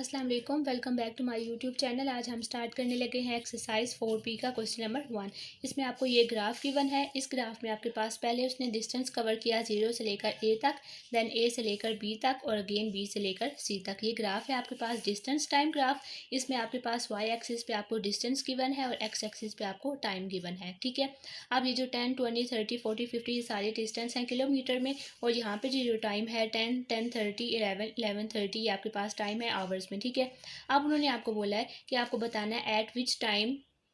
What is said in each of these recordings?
अस्सलाम वालेकुम, welcome back to my YouTube channel. आज हम स्टार्ट करने लगे हैं एक्सरसाइज 4P का क्वेश्चन नंबर 1। इसमें आपको ये ग्राफ गिवन है। इस ग्राफ में आपके पास पहले उसने डिस्टेंस कवर किया 0 से लेकर A तक, देन A से लेकर B तक और अगेन B से लेकर C तक। ये ग्राफ है आपके पास डिस्टेंस टाइम ग्राफ। इसमें आपके पास y एक्सिस पे आपको डिस्टेंस गिवन है और x एक्सिस पे आपको टाइम गिवन है। ठीक है, अब ये जो 10, 20, 30, 40, 50 ये सारे डिस्टेंस हैं किलोमीटर में, और यहाँ पे जो टाइम है 10, 10, 30, 11, 11, 30 ये आपके पास टाइम है आवर्स में। ठीक है, अब उन्होंने आपको बोला है कि आपको बताना है eight which time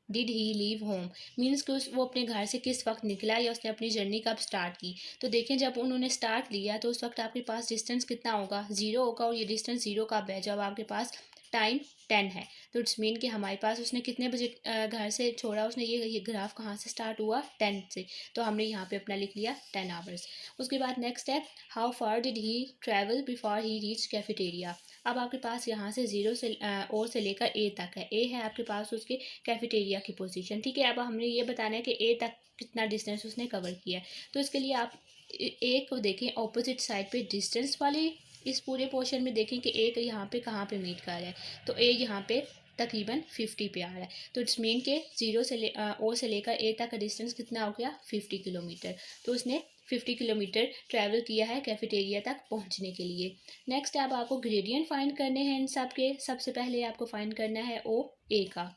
did he leave home, means कि वो अपने घर से किस वक्त निकला या उसने अपनी जर्नी कब स्टार्ट की। तो देखें, जब उन्होंने स्टार्ट लिया तो उस वक्त आपके पास डिस्टेंस कितना होगा, 0 होगा, और ये डिस्टेंस 0 कब है, जब आपके पास टाइम 10 है। तो इट्स मीन कि हमारे पास उसने कितने बजे घर से छोड़ा, उसने ये ग्राफ कहाँ से स्टार्ट हुआ, 10 से। तो हमने यहाँ पे अपना लिख लिया 10 आवर्स। उसके बाद नेक्स्ट है how far did he travel before he reach cafeteria. अब आपके पास यहाँ से 0 से ओ से लेकर ए तक है। ए है आपके पास उसके कैफेटेरिया की पोजीशन। ठीक है, अब हमने ये बताना है कि ए तक कितना डिस्टेंस उसने कवर किया है। तो इसके लिए आप ए को देखें ऑपोजिट साइड पे डिस्टेंस वाली इस पूरे पोर्शन में देखें कि ए यहाँ पे कहाँ पे मीट कर रहा है। तो ए यहाँ पे तकरीबन 50 पे आ रहा है। तो इट्स मीन के 0 से ओ से लेकर ए तक का डिस्टेंस कितना हो गया, 50 किलोमीटर। तो उसने 50 किलोमीटर ट्रैवल किया है कैफेटेरिया तक पहुंचने के लिए। नेक्स्ट अब आपको ग्रेडियंट फाइंड करने हैं इन सब के। सबसे पहले आपको फाइंड करना है ओ ए का।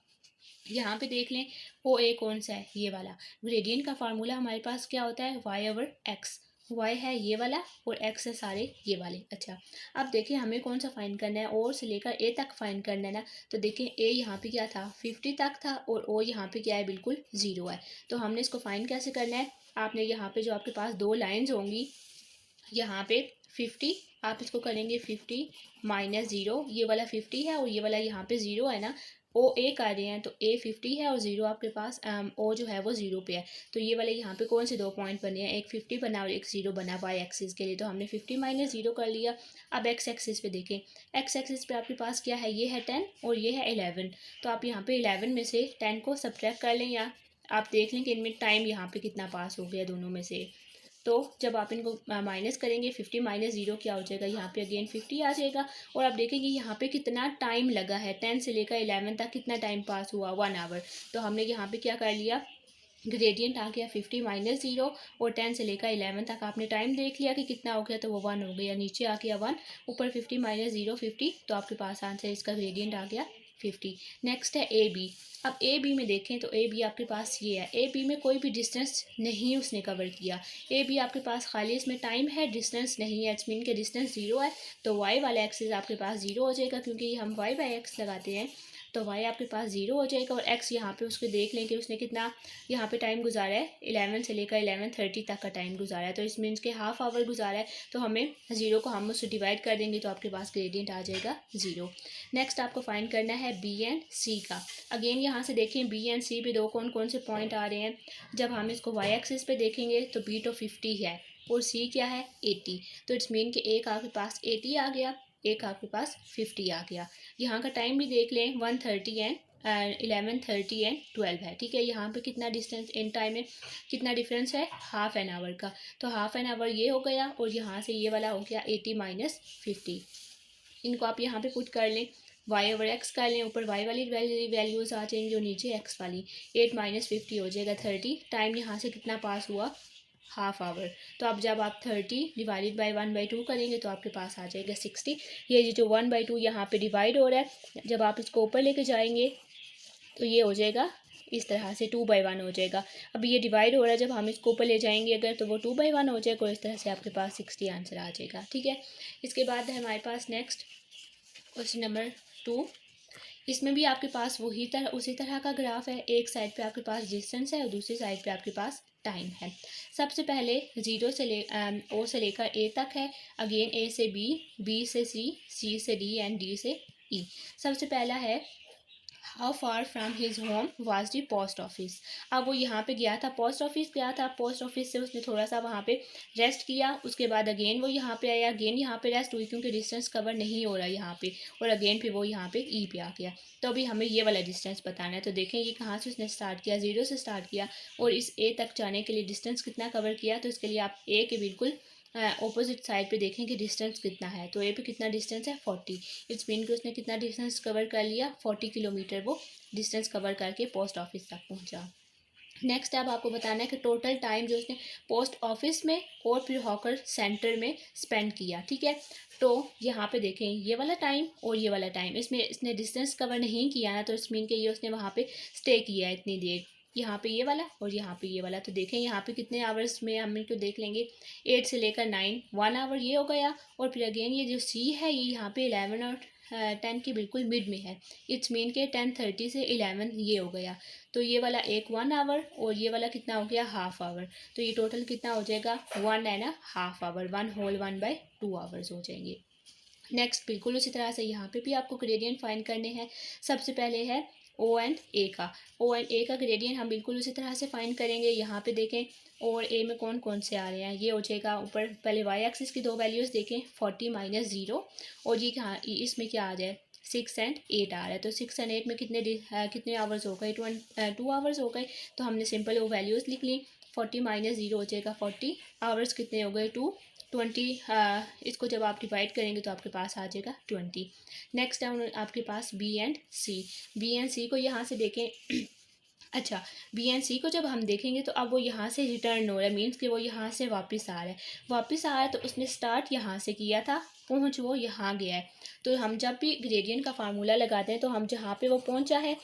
यहाँ पे देख लें ओ ए कौन सा है, ये वाला। ग्रेडियंट का फार्मूला हमारे पास क्या होता है, वाई ओवर एक्स। वाई है ये वाला और एक्स है सारे ये वाले। अच्छा, अब देखिए हमें कौन सा फाइंड करना है, ओ से लेकर ए तक फाइंड करना है ना। तो देखिए ए यहाँ पे क्या था, 50 तक था, और ओ यहाँ पे क्या है, बिल्कुल 0 है। तो हमने इसको फाइंड कैसे करना है, आपने यहाँ पे जो आपके पास दो लाइन्स होंगी, यहाँ पे 50, आप इसको करेंगे 50 माइनस 0, ये वाला 50 है और ये वाला यहाँ पे 0 है ना। ओ ए कर रहे हैं तो ए 50 है और 0 आपके पास ओ जो है वो 0 पे है। तो ये वाले यहाँ पे कौन से दो पॉइंट बने हैं, एक 50 बना और एक 0 बना वाई एक्सिस के लिए। तो हमने 50 माइनस 0 कर लिया। अब एक्स एक्सिस पे देखें, एक्स एक्सिस पे आपके पास क्या है, ये है 10 और ये है 11। तो आप यहाँ पे 11 में से 10 को सब्ट्रैक्ट कर लें, या आप देख लें कि इनमें टाइम यहाँ पे कितना पास हो गया दोनों में से। तो जब आप इनको माइनस करेंगे 50 माइनस 0 क्या हो जाएगा, यहाँ पे अगेन 50 आ जाएगा। और आप देखेंगे यहाँ पे कितना टाइम लगा है, 10 से लेकर 11 तक कितना टाइम पास हुआ, 1 आवर। तो हमने यहाँ पे क्या कर लिया, ग्रेडियंट आ गया 50 माइनस 0, और 10 से लेकर 11 तक आपने टाइम देख लिया कि कितना हो गया, तो वो 1 हो गया। नीचे आ गया 1, ऊपर 50 माइनस 0 50, तो आपके पास आंसर इसका ग्रेडियंट आ गया 50। नेक्स्ट है ए बी। अब ए बी में देखें तो ए बी आपके पास ये है, ए बी में कोई भी डिस्टेंस नहीं उसने कवर किया। ए बी आपके पास खाली इसमें टाइम है, डिस्टेंस नहीं है। इट्स मीन के डिस्टेंस 0 है, तो वाई वाला एक्सिस आपके पास 0 हो जाएगा, क्योंकि हम वाई बाई एक्स लगाते हैं। तो वाई आपके पास 0 हो जाएगा, और एक्स यहाँ पे उसके देख लें कि उसने कितना यहाँ पे टाइम गुजारा है, 11 से लेकर 11:30 तक का टाइम गुजारा है। तो इस मीन्स के हाफ आवर गुजारा है। तो हमें 0 को हम उससे डिवाइड कर देंगे तो आपके पास ग्रेडियंट आ जाएगा 0। नेक्स्ट आपको फाइंड करना है बी एंड सी का। अगेन यहाँ से देखें बी एंड सी पे दो कौन कौन से पॉइंट आ रहे हैं। जब हम इसको वाई एक्सिस पे देखेंगे तो बी तो 50 है और सी क्या है 80। तो इट्स मीन कि एक आपके पास 80 आ गया, एक आपके पास 50 आ गया। यहाँ का टाइम भी देख लें, 1:30 एंड 11:30 एंड 12 है। ठीक है, यहाँ पे कितना डिस्टेंस इन टाइम में कितना डिफरेंस है, हाफ एन आवर का। तो हाफ एन आवर ये हो गया, और यहाँ से ये वाला हो गया 80 माइनस 50। इनको आप यहाँ पे पुट कर लें, वाई ओवर एक्स कर लें, ऊपर वाई वाली वैल्यूज़ आ जाएंगी और नीचे एक्स वाली। 8 माइनस 50 हो जाएगा 30। टाइम यहाँ से कितना पास हुआ, हाफ आवर। तो अब जब आप 30 डिवाइडेड बाई 1/2 करेंगे तो आपके पास आ जाएगा 60। ये जो 1/2 यहाँ पे डिवाइड हो रहा है, जब आप इसको ऊपर लेके जाएंगे तो ये हो जाएगा इस तरह से 2/1 हो जाएगा। अब ये डिवाइड हो रहा है, जब हम इसको ऊपर ले जाएंगे अगर तो वो 2/1 हो जाएगा, और इस तरह से आपके पास 60 आंसर आ जाएगा। ठीक है, इसके बाद है हमारे पास नेक्स्ट क्वेश्चन नंबर 2। इसमें भी आपके पास उसी तरह का ग्राफ है। एक साइड पे आपके पास डिस्टेंस है और दूसरी साइड पे आपके पास टाइम है। सबसे पहले 0 से ओ से लेकर ए तक है, अगेन ए से बी, बी से सी, सी से डी एंड डी से ई। सबसे पहला है how far from his home was the post office. अब वो यहाँ पे गया था, पोस्ट ऑफिस गया था, पोस्ट ऑफिस से उसने थोड़ा सा वहाँ पे रेस्ट किया, उसके बाद अगेन वो यहाँ पे आया, अगेन यहाँ पे रेस्ट हुई क्योंकि डिस्टेंस कवर नहीं हो रहा यहाँ पे, और अगेन फिर वो यहाँ पे ई पे आ गया। तो अभी हमें ये वाला डिस्टेंस बताना है। तो देखें ये कहाँ से उसने स्टार्ट किया, 0 से स्टार्ट किया, और इस ए तक जाने के लिए डिस्टेंस कितना कवर किया। तो इसके लिए आप ए के बिल्कुल ऑपोजिट साइड पे देखें कि डिस्टेंस कितना है। तो ए पे कितना डिस्टेंस है 40। इट्स मीन कि उसने कितना डिस्टेंस कवर कर लिया 40 किलोमीटर वो डिस्टेंस कवर करके पोस्ट ऑफिस तक पहुंचा। नेक्स्ट अब आपको बताना है कि टोटल टाइम जो उसने पोस्ट ऑफिस में और फिर हॉकर सेंटर में स्पेंड किया। ठीक है, तो यहाँ पे देखें ये वाला टाइम और ये वाला टाइम, इसमें इसने डिस्टेंस कवर नहीं किया ना, तो इस मीन के ये उसने वहाँ पे स्टे किया है इतनी देर। यहाँ पे ये वाला और यहाँ पे ये वाला, तो देखें यहाँ पे कितने आवर्स में हम इनको देख लेंगे। 8 से लेकर 9, 1 आवर ये हो गया। और फिर अगेन ये जो सी है ये यहाँ पे 11 और 10 के बिल्कुल मिड में है। इट्स मीन के 10:30 से 11 ये हो गया। तो ये वाला एक 1 आवर और ये वाला कितना हो गया हाफ आवर। तो ये टोटल कितना हो जाएगा 1.5 आवर, 1/2 आवर्स हो जाएंगे। नेक्स्ट बिल्कुल उसी तरह से यहाँ पे भी आपको ग्रेडियंट फाइंड करने हैं। सबसे पहले है ओ एंड ए का। ओ एंड ए का ग्रेडियंट हम बिल्कुल उसी तरह से फाइंड करेंगे। यहाँ पे देखें और ए में कौन कौन से आ रहे हैं। ये हो जाएगा ऊपर पहले वाई एक्सिस की दो वैल्यूज़ देखें 40 - 0, और ये कहाँ इसमें क्या आ जाए 6 and 8 आ रहा है। तो 6 and 8 में कितने आवर्स हो गए 2 आवर्स हो गए। तो हमने सिंपल वो वैल्यूज़ लिख ली। 40 - 0 हो जाएगा 40, आवर्स कितने हो गए 20। इसको जब आप डिवाइड करेंगे तो आपके पास आ जाएगा 20। नेक्स्ट है आपके पास B and C. B and C को यहाँ से देखें अच्छा, बी एंड सी को जब हम देखेंगे तो अब वो यहाँ से रिटर्न हो रहा है, मीन्स कि वो यहाँ से वापस आ रहा है। वापस आ रहा है तो उसने स्टार्ट यहाँ से किया था, पहुँच वो यहाँ गया है। तो हम जब भी ग्रेडियंट का फार्मूला लगाते हैं तो हम जहाँ पे वो पहुँचा है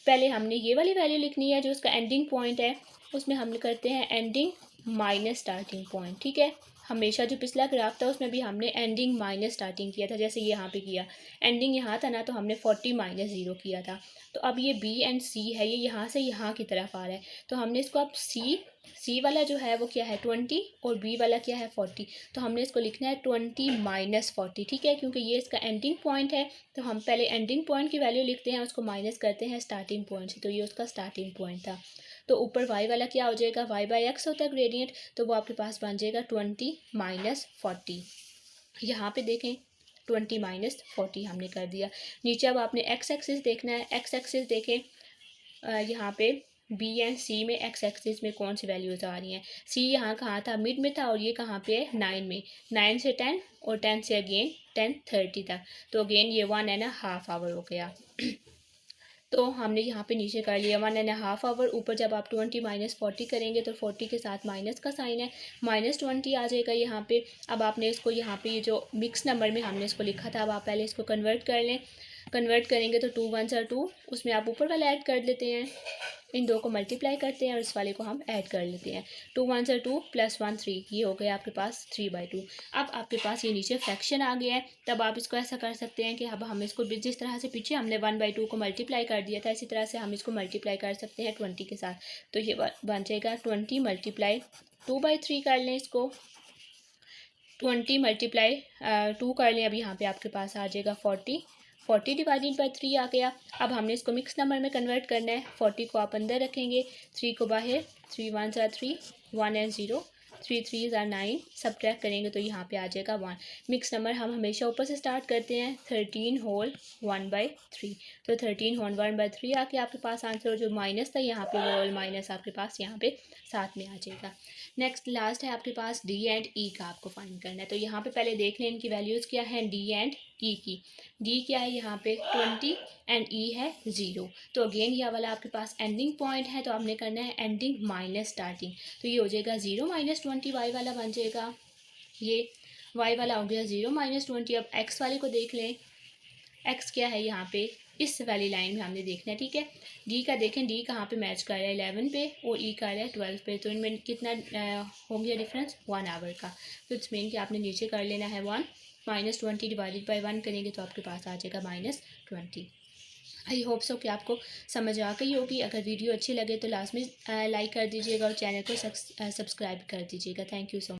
पहले हमने ये वाली वैल्यू लिखनी है जो उसका एंडिंग पॉइंट है, उसमें हम करते हैं एंडिंग माइनस स्टार्टिंग पॉइंट। ठीक है, हमेशा जो पिछला ग्राफ था उसमें भी हमने एंडिंग माइनस स्टार्टिंग किया था, जैसे यहाँ पे किया एंडिंग यहाँ था ना, तो हमने 40 - 0 किया था। तो अब ये बी एंड सी है, ये यहाँ से यहाँ की तरफ आ रहा है। तो हमने इसको अब सी वाला जो है वो क्या है 20 और बी वाला क्या है 40। तो हमने इसको लिखना है 20 - 40। ठीक है, क्योंकि ये इसका एंडिंग पॉइंट है तो हम पहले एंडिंग पॉइंट की वैल्यू लिखते हैं, उसको माइनस करते हैं स्टार्टिंग पॉइंट से। तो ये उसका स्टार्टिंग पॉइंट था। तो ऊपर y वाला क्या हो जाएगा y/x होता है ग्रेडियंट, तो वो आपके पास बन जाएगा 20 - 40। यहाँ पे देखें 20 - 40 हमने कर दिया। नीचे अब आपने x एक्सिस देखना है। x एक्सिस देखें यहाँ पे बी एंड सी में x एक्सिस में कौन सी वैल्यूज़ आ रही हैं। सी यहाँ कहाँ था मिड में था और ये कहाँ पे है 9 में। 9 से 10 और 10 से अगेन 10:30 तक। तो अगेन ये 1.5 आवर हो गया। तो हमने यहाँ पे नीचे कर लिया 1.5 आवर। ऊपर जब आप 20 - 40 करेंगे तो 40 के साथ माइनस का साइन है, -20 आ जाएगा यहाँ पे। अब आपने इसको यहाँ पे ये जो मिक्स नंबर में हमने इसको लिखा था, अब आप पहले इसको कन्वर्ट कर लें। कन्वर्ट करेंगे तो 2 1 ज़ा 2, उसमें आप ऊपर वाला ऐड कर लेते हैं, इन दो को मल्टीप्लाई करते हैं और इस वाले को हम ऐड कर लेते हैं। 2 1 ज़ा 2 + 1 3, ये हो गया आपके पास 3/2। अब आपके पास ये नीचे फ्रैक्शन आ गया है, तब आप इसको ऐसा कर सकते हैं कि अब हम इसको जिस तरह से पीछे हमने 1/2 को मल्टीप्लाई कर दिया था, इसी तरह से हम इसको मल्टीप्लाई कर सकते हैं 20 के साथ। तो ये बन जाएगा 20 × 2/3 कर लें इसको, 20 × 2 कर लें। अब यहाँ पे आपके पास आ जाएगा 40 डिवाइडेड बाई 3 आ गया। अब हमने इसको मिक्स नंबर में कन्वर्ट करना है। 40 को आप अंदर रखेंगे, 3 को बाहर, 3 1 ज़ा 3, 1 and 0, 3 3 ज़ा 9, सब्ट्रैक्ट करेंगे तो यहाँ पे आ जाएगा 1। मिक्स नंबर हम हमेशा ऊपर से स्टार्ट करते हैं। 13 होल 1/3, तो 13 होल 1/3 आके आपके पास आंसर, जो माइनस था यहाँ पे वो होल माइनस आपके पास यहाँ पे साथ में आ जाएगा। नेक्स्ट लास्ट है आपके पास डी एंड ई का, आपको फाइंड करना है। तो यहाँ पे पहले देख लें इनकी वैल्यूज़ क्या है डी एंड ई की। डी क्या है यहाँ पे 20 एंड ई है 0। तो अगेन ये वाला आपके पास एंडिंग पॉइंट है, तो आपने करना है एंडिंग माइनस स्टार्टिंग। तो ये हो जाएगा 0 - 20, वाई वाला बन जाएगा, ये वाई वाला हो गया 0 - 20। अब एक्स वाले को देख लें, एक्स क्या है यहाँ पे इस वाली लाइन में हमने देखना है। ठीक है, डी का देखें, डी कहाँ पे मैच कर रहा है 11 पे और ई कर रहा है 12 पे। तो इनमें कितना हो गया डिफरेंस 1 आवर का। तो इट्स मीन कि आपने नीचे कर लेना है 1 - 20 डिवाइडेड बाई 1 करेंगे तो आपके पास आ जाएगा -20। आई होप सो कि आपको समझ आ गई होगी। अगर वीडियो अच्छी लगे तो लास्ट में लाइक कर दीजिएगा और चैनल को सब्सक्राइब कर दीजिएगा। Thank you so much.